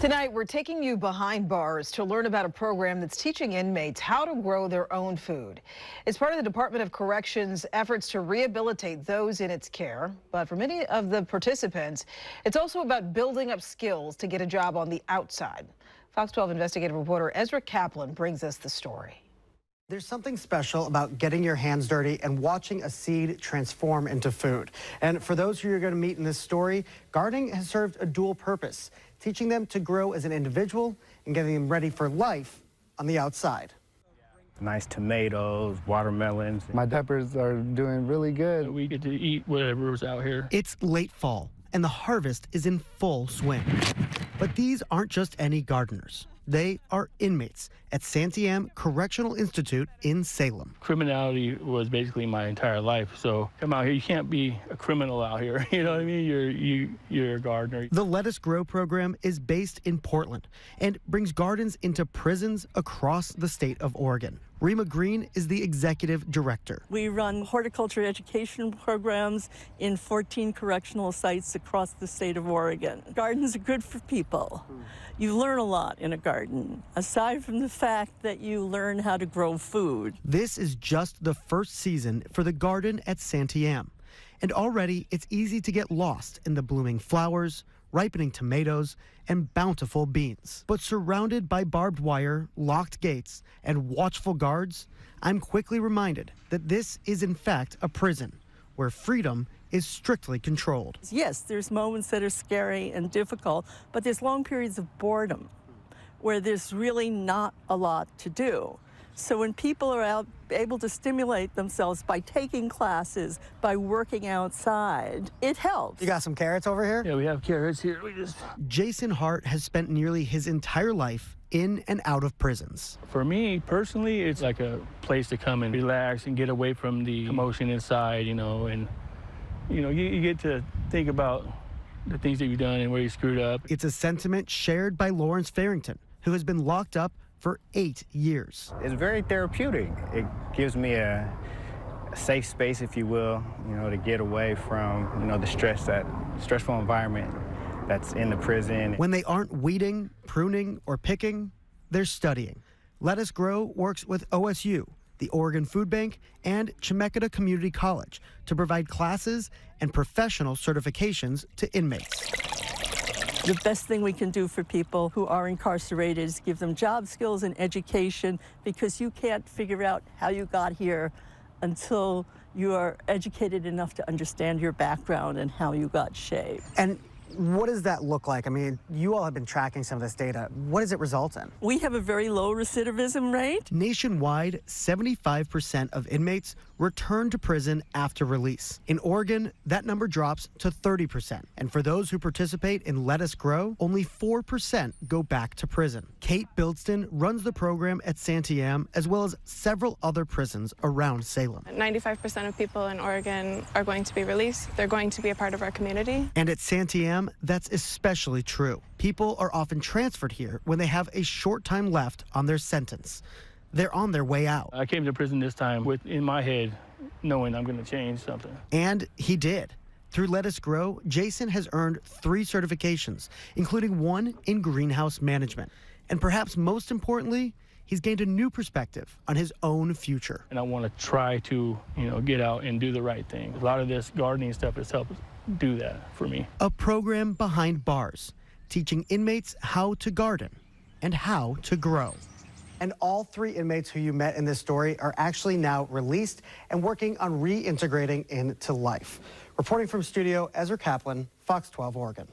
Tonight, we're taking you behind bars to learn about a program that's teaching inmates how to grow their own food. It's part of the Department of Corrections' efforts to rehabilitate those in its care. But for many of the participants, it's also about building up skills to get a job on the outside. Fox 12 investigative reporter Ezra Kaplan brings us the story. There's something special about getting your hands dirty and watching a seed transform into food. And for those who you're going to meet in this story, gardening has served a dual purpose, teaching them to grow as an individual and getting them ready for life on the outside. Nice tomatoes, watermelons. My peppers are doing really good. We get to eat whatever's out here. It's late fall, and the harvest is in full swing. But these aren't just any gardeners. They are inmates at Santiam Correctional Institute in Salem. Criminality was basically my entire life, so come out here, you can't be a criminal out here. You know what I mean? You're a gardener. The Let Us Grow program is based in Portland and brings gardens into prisons across the state of Oregon. Rima Green is the executive director. We run horticulture education programs in 14 correctional sites across the state of Oregon. Gardens are good for people. You learn a lot in a garden, aside from the fact that you learn how to grow food. This is just the first season for the garden at Santiam. And already it's easy to get lost in the blooming flowers, ripening tomatoes, and bountiful beans. But surrounded by barbed wire, locked gates, and watchful guards, I'm quickly reminded that this is in fact a prison where freedom is strictly controlled. Yes, there's moments that are scary and difficult, but there's long periods of boredom where there's really not a lot to do. So when people are out able to stimulate themselves by taking classes, by working outside, it helps. You got some carrots over here? Yeah, we have carrots here. Jason Hart has spent nearly his entire life in and out of prisons. For me, personally, it's like a place to come and relax and get away from the commotion inside, and you get to think about the things that you've done and where you screwed up. It's a sentiment shared by Lawrence Farrington, who has been locked up for 8 years. It's very therapeutic. It gives me a safe space, if you will, to get away from, the stressful environment that's in the prison. When they aren't weeding, pruning, or picking, they're studying. Let Us Grow works with OSU, the Oregon Food Bank, and Chemeketa Community College to provide classes and professional certifications to inmates. The best thing we can do for people who are incarcerated is give them job skills and education, because you can't figure out how you got here until you are educated enough to understand your background and how you got shaped. And what does that look like? I mean, you all have been tracking some of this data. What does it result in? We have a very low recidivism rate. Nationwide, 75% of inmates return to prison after release. In Oregon, that number drops to 30%. And for those who participate in Let Us Grow, only 4% go back to prison. Kate Bildston runs the program at Santiam, as well as several other prisons around Salem. 95% of people in Oregon are going to be released. They're going to be a part of our community. And at Santiam, that's especially true. People are often transferred here when they have a short time left on their sentence. They're on their way out. I came to prison this time in my head, knowing I'm going to change something. And he did. Through Let Us Grow, Jason has earned 3 certifications, including one in greenhouse management. And perhaps most importantly, he's gained a new perspective on his own future. And I want to try to, get out and do the right thing. A lot of this gardening stuff has helped do that for me. A program behind bars, teaching inmates how to garden and how to grow. And all 3 inmates who you met in this story are actually now released and working on reintegrating into life. Reporting from studio, Ezra Kaplan, Fox 12 Oregon.